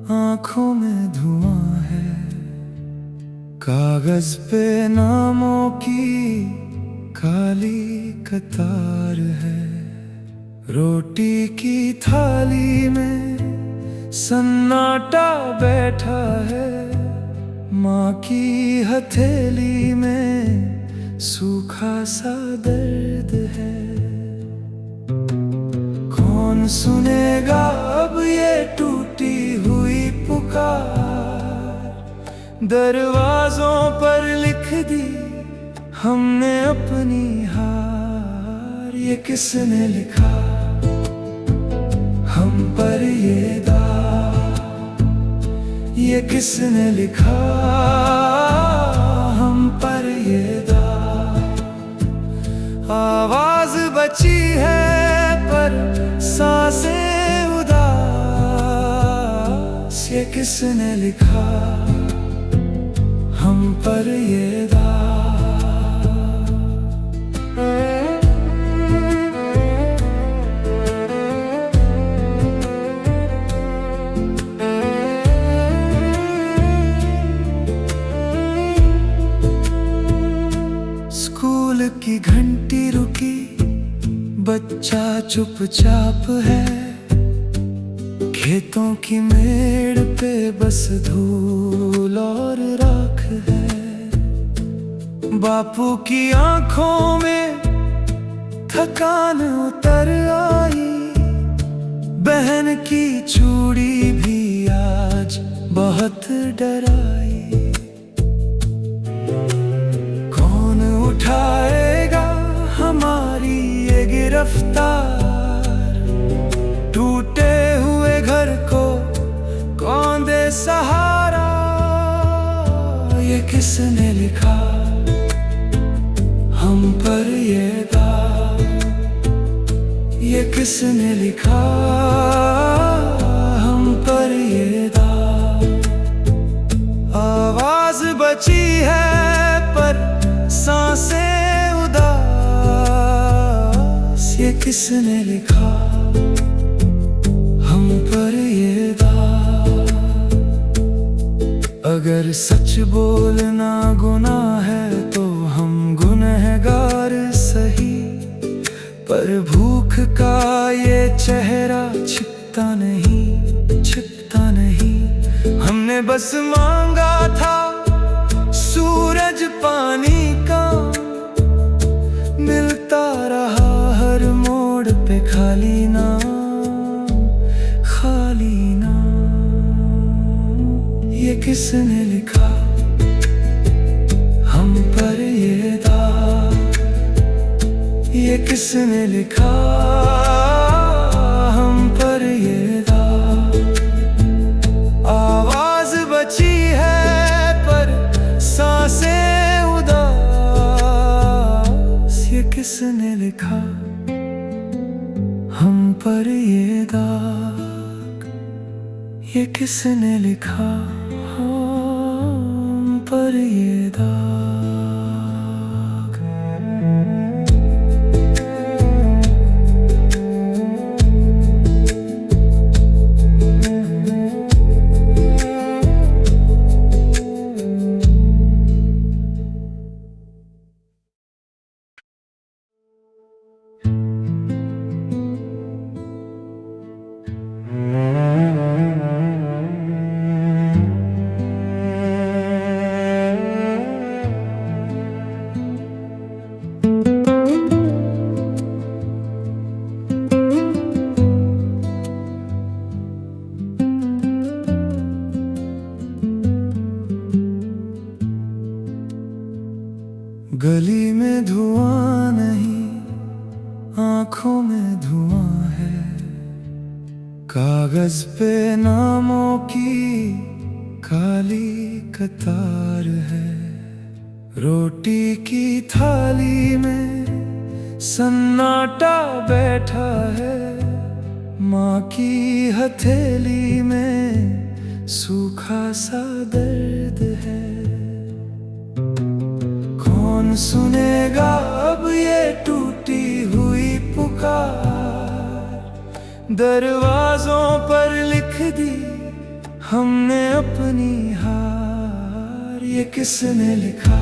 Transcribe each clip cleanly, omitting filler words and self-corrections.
आंखों में धुआं है, कागज पे नामों की काली कतार है। रोटी की थाली में सन्नाटा बैठा है, माँ की हथेली में सूखा सा दर्द है। कौन सुनेगा अब ये टूटी हुई पुकार, दरवाजों पर लिख दी हमने अपनी हार। ये किसने लिखा हम पर ये दाग, ये किसने लिखा हम पर ये दाग। आवाज बची है पर सांसें उदास, ये किसने लिखा हम पर ये दाग। स्कूल की घंटी रुकी, बच्चा चुपचाप है। खेतों की मेड़ पे बस धूल और राख है। बापू की आंखों में थकान उतर आई, बहन की चूड़ी भी आज बहुत डराई। कौन उठाएगा हमारी ये गिरफ्तार, टूटे हुए घर को कौन दे सहारा। ये किसने लिखा हम पर ये दाग, ये किसने लिखा हम पर ये दाग। आवाज बची है पर सांसें उदास, ये किसने लिखा हम पर ये दाग। अगर सच बोलना गुनाह है तो हम गुनहगार सही, पर भूख का ये चेहरा छिपता नहीं, छिपता नहीं। हमने बस मांगा था सूरज पानी का, मिलता रहा हर मोड़ पे खाली नाम, खाली नाम। ये किसने लिखा हम पर ये दाग, ये किसने लिखा हम पर ये दाग। आवाज बची है पर सांसें उदास, ये किसने लिखा हम पर ये दाग, ये किसने लिखा हम पर ये दाग। गली में धुआं नहीं, आंखों में धुआं है। कागज पे नामों की काली कतार है। रोटी की थाली में सन्नाटा बैठा है, माँ की हथेली में सूखा सा दर्द है। कौन सुनेगा अब ये टूटी हुई पुकार, दरवाजों पर लिख दी हमने अपनी हार, ये किसने लिखा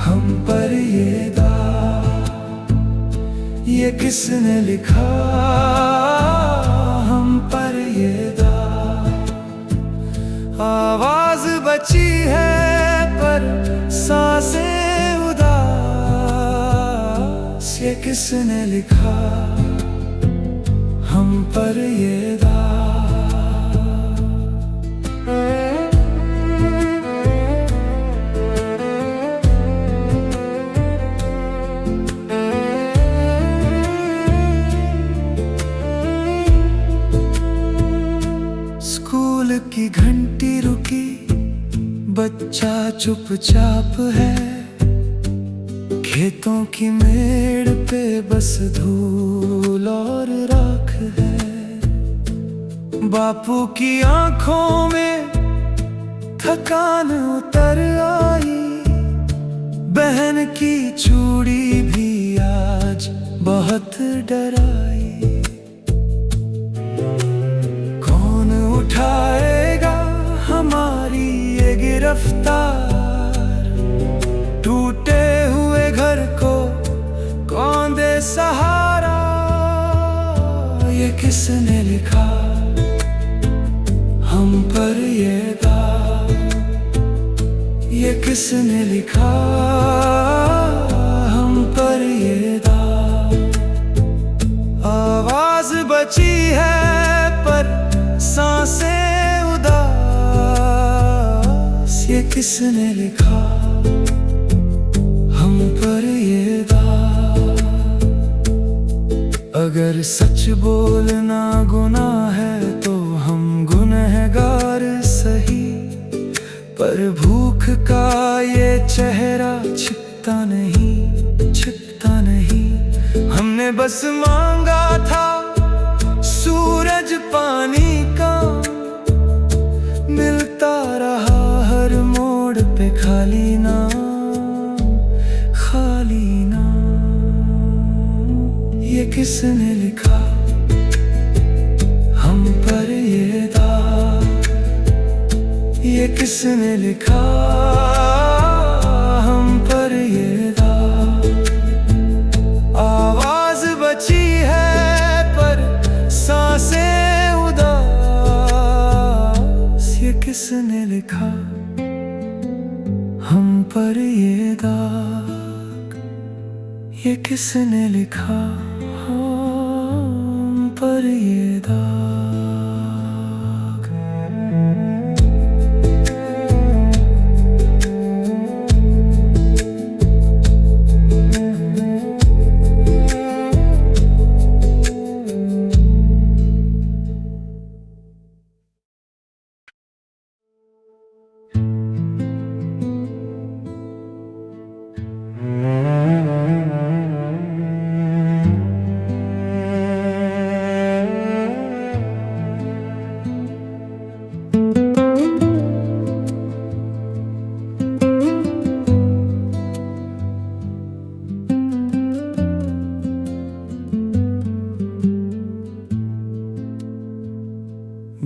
हम पर ये दाग, ये किसने लिखा हम पर ये दाग। आवाज बची है पर सांसें उदास, ये किसने लिखा हम पर ये दाग। स्कूल की घंटी रुकी, बच्चा चुपचाप है, खेतों की मेड़ पे बस धूल और राख है। बापू की आंखों में थकान उतर आई, बहन की चूड़ी भी आज बहुत डराई। कौन उठाएगा हमारी ये गिरफ्तार, टूटे हुए घर को कौन दे सहारा। ये किसने लिखा हम पर ये दाग, ये किसने लिखा हम पर ये दाग। आवाज बची है पर सांसें उदास, ये किसने लिखा हम पर ये दाग। अगर सच बोलना गुनाह है तो हम गुनहगार सही, पर भूख का ये चेहरा छिपता नहीं, छिपता नहीं। हमने बस मांगा था सूरज पानी का, मिलता रहा हर मोड़ पे खाली नाम, खाली नाम। ये किसने लिखा हम पर ये दाग, ये किसने लिखा हम पर ये दाग। आवाज बची है पर सांसें उदास, ये किसने लिखा हम पर ये दाग, ये किसने लिखा हम पर ये दाग।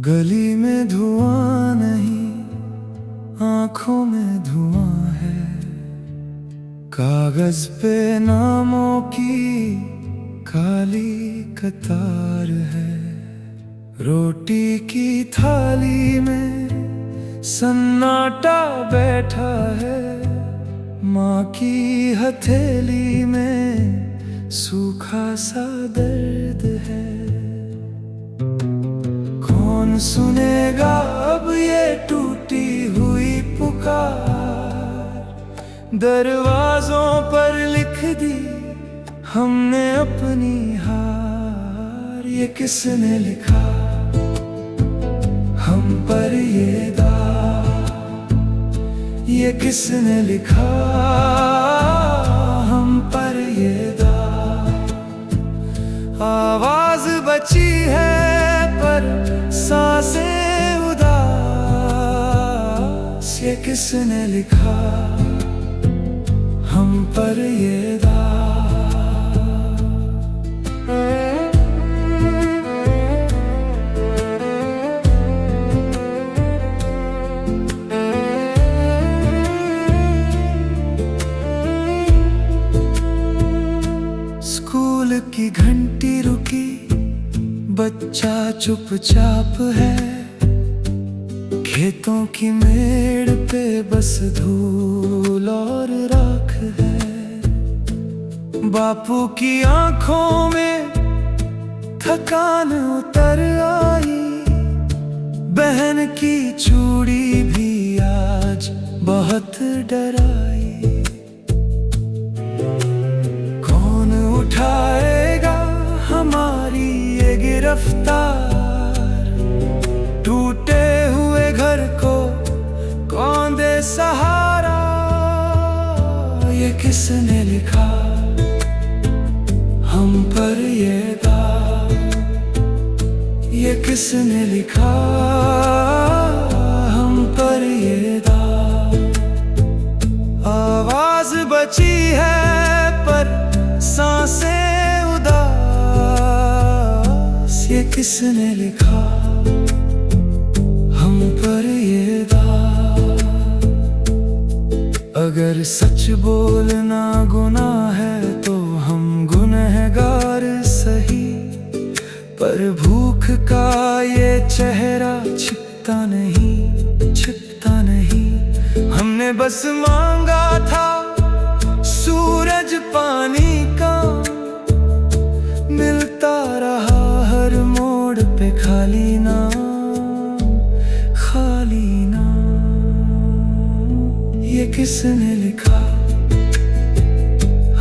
गली में धुआं नहीं, आंखों में धुआं है। कागज पे नामों की काली कतार है। रोटी की थाली में सन्नाटा बैठा है, माँ की हथेली में सूखा सा दर्द है। कौन सुनेगा अब ये टूटी हुई पुकार, दरवाजों पर लिख दी हमने अपनी हार। ये किसने लिखा हम पर ये दाग, ये किसने लिखा हम पर ये दाग। आवाज बची है पर सांसें उदास, ये किसने लिखा हम पर ये दाग। बच्चा चुपचाप है, खेतों की मेड़ पे बस धूल और राख है। बापू की आंखों में थकान उतर आई, बहन की चूड़ी भी आज बहुत डराई। कौन उठाएगा हमारी ये गिरफ्तार, टूटे हुए घर को कौन दे सहारा। ये किसने लिखा हम पर ये दाग, ये किसने लिखा हम पर ये दाग। आवाज बची है पर सांसें उदास, ये किसने लिखा हम पर ये दाग। अगर सच बोलना गुनाह है तो हम गुनहगार सही, पर भूख का ये चेहरा छिपता नहीं, छिपता नहीं। हमने बस मांगा था सूरज पानी का, मिलता रहा हर मोड़ पे खाली नाम, खाली नाम। ये किसने लिखा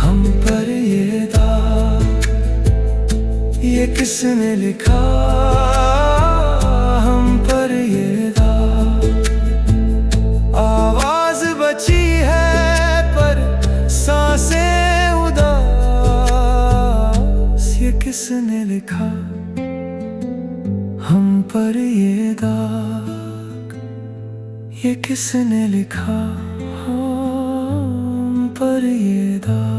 हम पर ये दाग, ये किसने लिखा हम पर ये दाग। आवाज बची है पर सांसें उदास, ये किसने लिखा हम पर ये दाग, ये किसने लिखा हम पर ये दाग।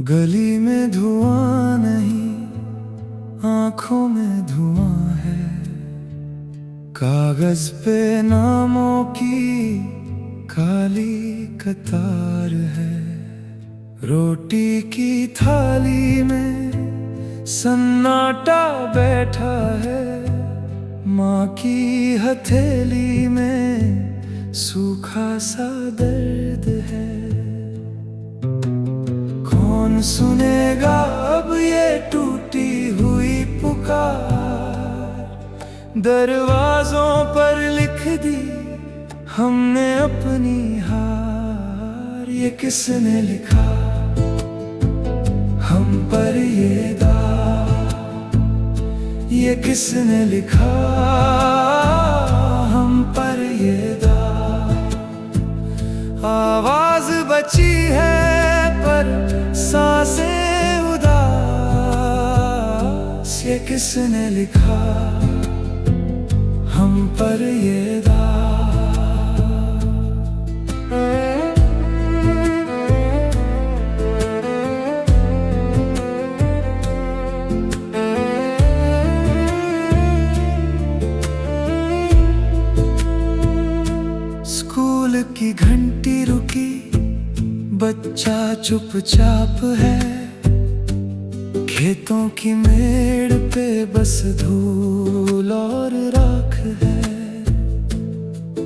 गली में धुआं नहीं, आंखों में धुआं है। कागज पे नामों की काली कतार है। रोटी की थाली में सन्नाटा बैठा है, माँ की हथेली में सूखा सा दर्द है। कौन सुनेगा अब ये टूटी हुई पुकार, दरवाजों पर लिख दी हमने अपनी हार। ये किसने लिखा हम पर ये दाग, ये किसने लिखा हम पर ये दाग। आवाज बची है पर सांसें उदास, ये किसने लिखा हम पर ये दाग। स्कूल की घंटी रुकी, बच्चा चुपचाप है। खेतों की मेड़ पे बस धूल और राख है।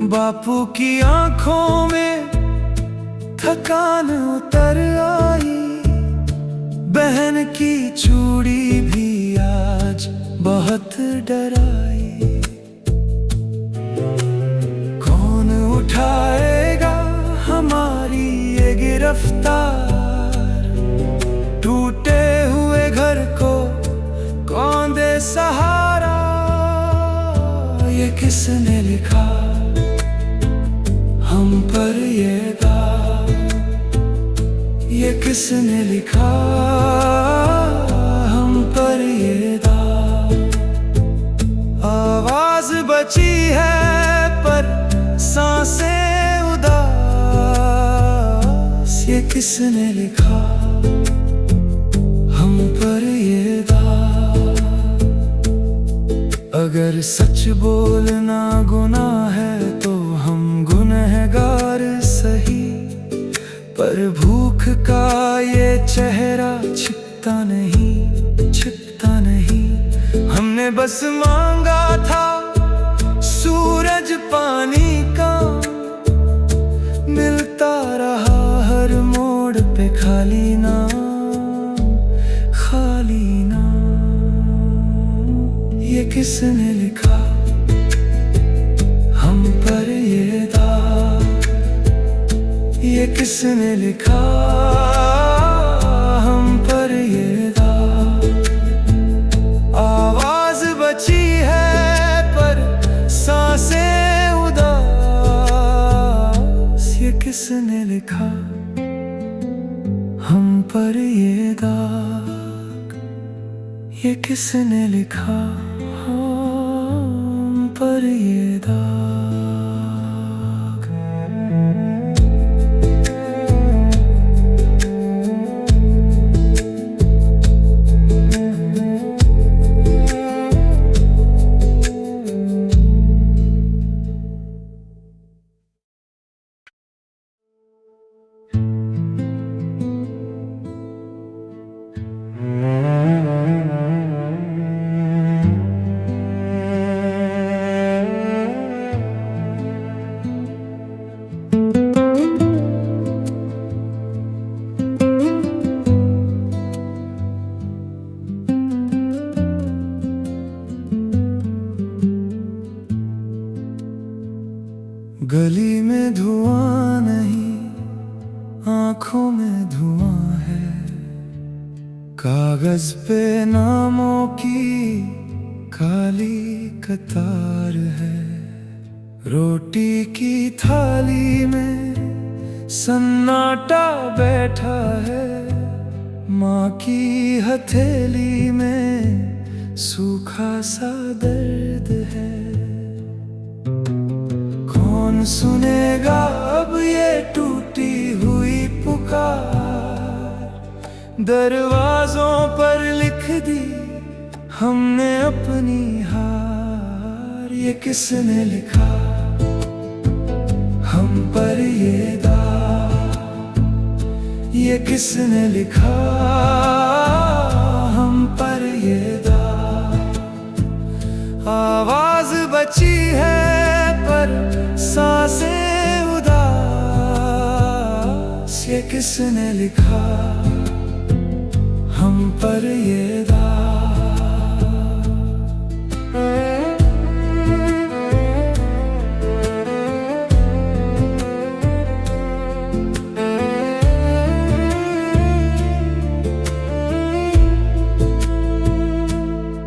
बापू की आंखों में थकान उतर आई, बहन की चूड़ी भी आज बहुत डराई। कौन उठाएगा हमारी ये गिरफ्तार, टूटे हुए घर को कौन दे सहारा। ये किसने लिखा हम पर ये दाग, ये किसने लिखा हम पर ये दाग। आवाज बची है पर सांसें उदास, ये किसने लिखा हम पर ये दाग। अगर सच बोलना गुनाह है तो हम गुनहगार सही, पर भूख का ये चेहरा छिपता नहीं, छिपता नहीं। हमने बस मांगा था सूरज पानी का, मिलता रहा हर मोड़ पे खाली नाम, खाली नाम। ये किसने लिखा हम पर ये दाग, ये किसने लिखा हम पर ये दाग। आवाज बची है पर सांसें उदास, ये किसने लिखा हम पर ये दाग, ये किसने लिखा हम पर ये दाग। गली में धुआं नहीं, आंखों में धुआं है। कागज पे नामों की काली कतार है। रोटी की थाली में सन्नाटा बैठा है। माँ की हथेली में सूखा सा दर्द है। कौन सुनेगा अब ये टूटी हुई पुकार। दरवाजों पर लिख दी हमने अपनी हार। ये किसने लिखा हम पर ये दाग, ये किसने लिखा हम पर ये दाग। आवाज बची है पर सांसें उदास। ये किसने लिखा हम पर ये दाग।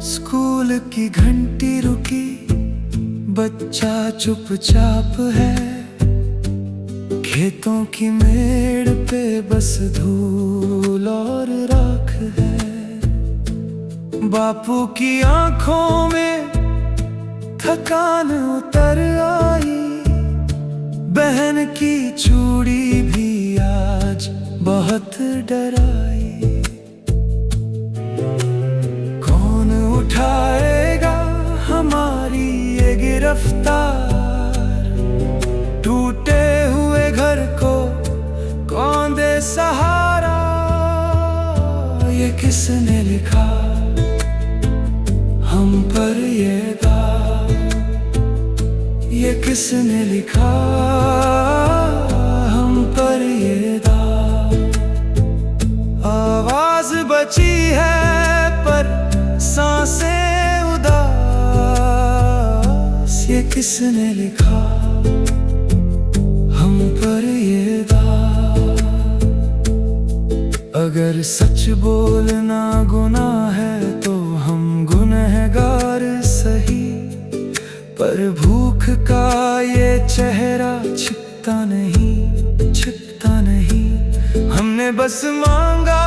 स्कूल की घंटी रुकी, बच्चा चुपचाप है। खेतों की मेड़ पे बस धूल और राख है। बापू की आंखों में थकान उतर आई। बहन की चूड़ी भी आज बहुत डराई। कौन उठाएगा हमारी ये गिरफ्तार। टूटे हुए घर को कौन दे सहारा। ये किसने लिखा हम पर ये दाग, ये किसने लिखा हम पर ये दाग। आवाज बची है पर सांसें उदास। ये किसने लिखा हम पर ये दाग। अगर सच बोलना गुनाह है तो हम गुनहगार सही, पर का ये चेहरा छिपता नहीं, छिपता नहीं। हमने बस मांगा